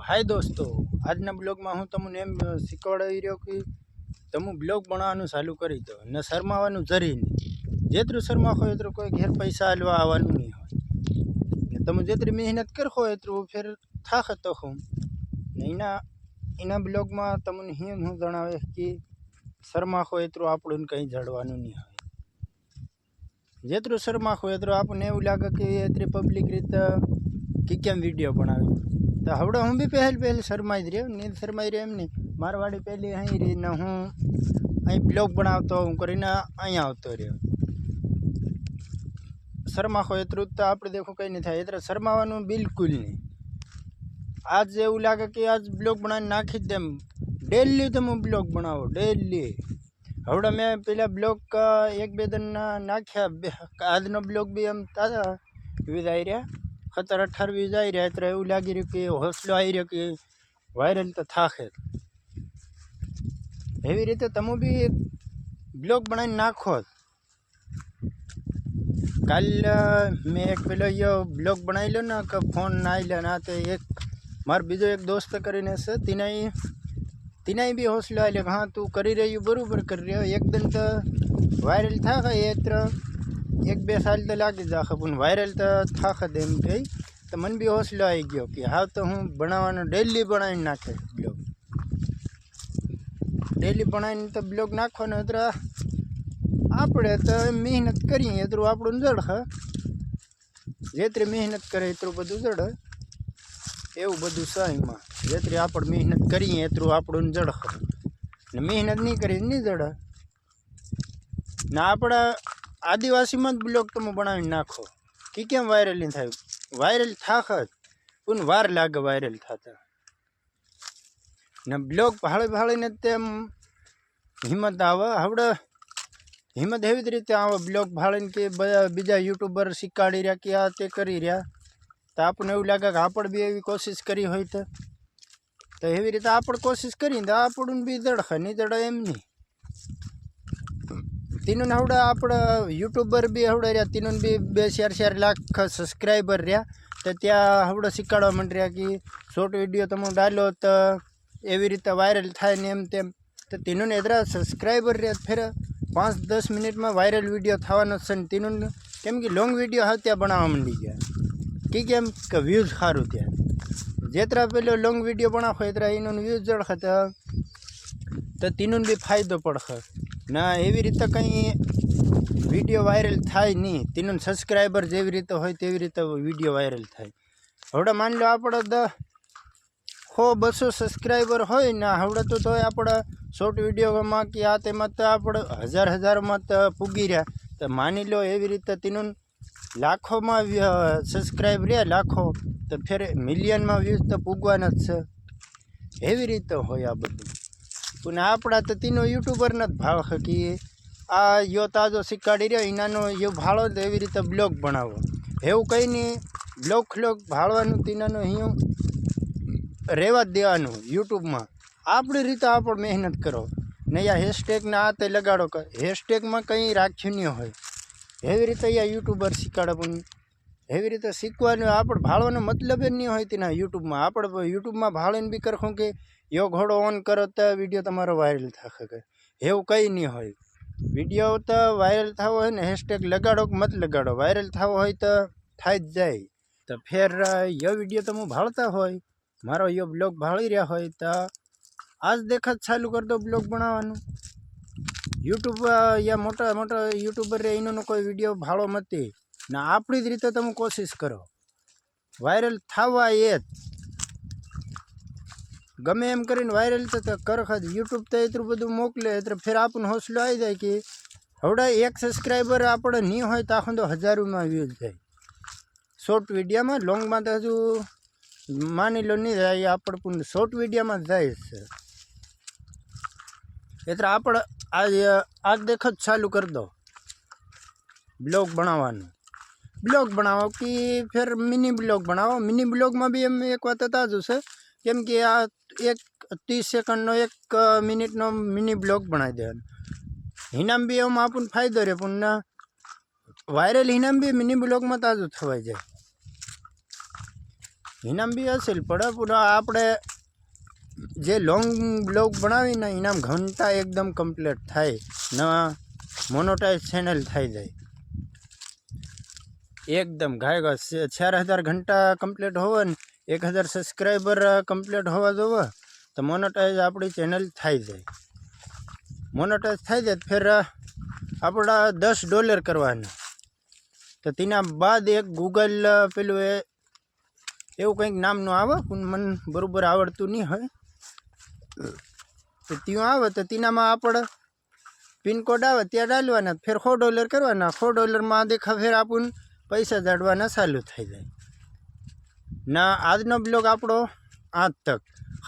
हाय दोस्तों, આજના બ્લોગમાં હું તમને એમ શીખવાડી રહ્યો કે તમે બ્લોગ બનાવવાનું ચાલુ કરી દો ને શરમાવાનું જરી નહીં। જેટલું શરમાખો એટલું કોઈ ઘેર પૈસા આલવા આવવાનું નહીં હોય ને તમે જેટલી મહેનત કરશો એટલું ફેર થાશે તો હું ને એના બ્લોગમાં તમને હું જણાવે કે શરમાખો એટલું આપણને કંઈ જડવાનું નહીં હોય। જેટલું શરમાખો એટલું આપણને એવું લાગે કે એટલી પબ્લિક રીતે કે કેમ વિડીયો બનાવી। तो हवड़ा हूँ भी पहले शर्माई रही नींद शर्माई रही एमनी मारवाड़ी पहली अँ रही ने हूँ अँ ब्लॉग बनावतो हूँ कर अँ आवतो रहो। शर्माखो एतरू तो आप देखो कहीं नहीं था एतरा शर्मावानुं बिल्कुल नहीं। आज एवं लगे कि आज ब्लॉग बना नाखी देम डेली तुम ब्लॉग बनावो डेली। हवड़ा मैं पहला ब्लॉग का एक बे दिन नाख्या आज ब्लॉग भी एम ताजा व्यूज आई रहा 17-18 व्यूज आई रहा तो एवं लगी रही कि हौसलो आई रहा कि वायरल तो था। एवी रीते तमु भी ब्लॉग बनाई नाखो। काल मैं एक पेलो यो ब्लॉग बनाई लो ना कि फोन ना आई ना तो एक मार बीजो एक दोस्त करीने से तीनाई भी हौसलो आई हाँ तू करी रही बराबर कर रही हो एक दिन तो वायरल था ये 1-2 साल तो लागी जाखे पण वायरल तो था एम कही तो मन भी हौसलो आई गयो कि हाँ तो हूँ बनावानो डेली बनाई नाखे ब्लॉग डेली बनाई तो ब्लॉग नाखो ने तो आपणे तो मेहनत करिए एतरू आपणुं जड़ है जेतरी मेहनत करे एतरू बधुं जड़ एवं बधुं छे एमां जेतरी आपण मेहनत करिए एतरू आपणुं जड़ है ने मेहनत नहीं करी नहीं जड़ ने आपणा आदिवासी में ब्लॉग तुम बनावी नाखो कि केम वायरल नहीं थाय वायरल था पण वार लागे वायरल थाता ने ब्लॉग भाड़े भाड़े ने तेम हिम्मत आवे। हवड़े हिम्मत एवी रीते आवे ब्लॉग भाड़े के बीजा यूट्यूबर शिकाड़ी रह्या कि आ ते करी रह्या तो आपने एवं लगे कि आपण भी एवी कोशिश करी होय तो एवी रीते आपण कोशिश करी तो आपणुं भी जड़े नहीं जड़े एम नहीं। तीनों हवड़ा आप यूट्यूबर भी हवड़ा रहा तीनों भी 2-4 लाख सब्सक्राइबर रहा तो त्या हवड़ा शिकाड़वा मंड रहा कि शॉर्ट वीडियो तमे डालो तो एवी रीते वायरल थाय ने एम तेम तो तीनों ने एतरा सब्सक्राइबर रहा फिर 5-10 मिनिट में वायरल वीडियो थवानो छे। तीनों केम कि लॉन्ग वीडियो हाँ त्या बनावा मंडी गया कि केम कि व्यूज सारूँ त्या जेतरा पेलो लॉन्ग वीडियो बनावो एतरा एनो व्यूज जड़े तो तीनों भी फायदो पड़े ना एवी रीते कहीं वीडियो वायरल थाय नहीं। तीनों सब्सक्राइबर जेवी रीते होय तेवी रीते वीडियो वायरल थाय। हवड़ा मान लो आपणे 100-200 सब्सक्राइबर होय ना हवड़ा तो आपणे शॉर्ट वीडियो में कि आ तेमां तो आपणे 1000 में तो पूगी रह्या तो मानी लो एवी रीते तीनों लाखों में सब्सक्राइब रह्या लाखों तो फिर मिलियन में व्यूज तो पूगवाना ज छे। एवी रीते होय आ बधुं पण आपड़ा तो तीनों यूट्यूबर न भाव है कि आ यो ताजो शिकाड़ी रह्यो इनानो यो भाड़ो तो एवी रीते ब्लॉग बनावो एवं कहीं नहीं ब्लॉग भाड़वानुं तीनानो हियूं रेवा देवानुं यूट्यूब में आपणी रीते आप मेहनत करो ने या हेशटेग ने आ ते लगाड़ो हेशटेग में कहीं राख्युं नहीं होय एवी रीते या यूट्यूबर शिकाड़े पण एवी रीते शीखवानुं आपण भाड़वानो मतलब ज नहीं होय तेना यूट्यूब में आपण यूट्यूब में भाड़ीने बी करखो कि यो घोड़ो ऑन करो तो वीडियो तमारो वायरल थशे एवं कहीं नहीं होय। वीडियो तो वायरल थवो है ने हेशटेग लगाड़ो कि मत लगाड़ो वायरल थवो होय तो थाय ज जाय तो फिर यो वीडियो तमे भाळता होय मारो यो ब्लॉग भाળી रह्या होय तो आज देखा चालू कर दो ब्लॉग बनावानुं। यूट्यूब या मोटा मोटा यूट्यूबर रे इनो कोई वीडियो भाळो मती ना आपणी ज रीते तमे कोशिश करो वायरल थवा ये गमे एम करीने वायरल तो कर यूट्यूब तो एतरू बधुं मोकले तो फिर आपने हौसलो आई जाए कि हवड़ा एक सब्सक्राइबर आपणे नहीं होय तो आखो तो 1000 में व्यूज जाए शॉर्ट वीडियो में लॉन्ग में तो हजू मानी लो नहीं जाए आपण पण शॉर्ट वीडियो में जाए एतरा आपण आज देखो चालू कर दो ब्लॉग बनावो कि फिर मिनी ब्लॉग बनावो। मिनी ब्लॉग में भी एम एक बात ताजू है केम कि आ एक 30 सेकंड 1 मिनिट मिनी ब्लॉग बनाई दे हिनाम भी एम आपन फायदो रे पण वायरल हिनाम भी मिनी ब्लॉग में ताजू थवाई जाए ઇનામ બી અસલ પડે પૂરા આપણે જે લોંગ બ્લોગ બનાવીને ઇનામ ઘંટા એકદમ કમ્પ્લીટ થાય નવા મોનોટાઈઝ ચેનલ થઈ જાય એકદમ ઘાય 4000 ઘંટા કમ્પ્લીટ હોવે ને 1000 સબસ્ક્રાઈબર કમ્પ્લીટ હોવા જોવે તો મોનોટાઈઝ આપણી ચેનલ થઈ જાય મોનોટાઈઝ થઈ જાય ફેર આપણા $10 કરવાના તો તેના બાદ એક ગૂગલ પેલું એવું કંઈક નામનું આવે પણ મને બરાબર આવડતું નહીં હોય તો ત્યાં આવે તો તેનામાં આપણે પિનકોડ આવે ત્યાં ડાલવાના ફેર $4 કરવાના $4 દેખા ફેર આપણને પૈસા જાડવાના ચાલુ થઈ જાય ના આજનો બ્લોગ આપણો આજ તક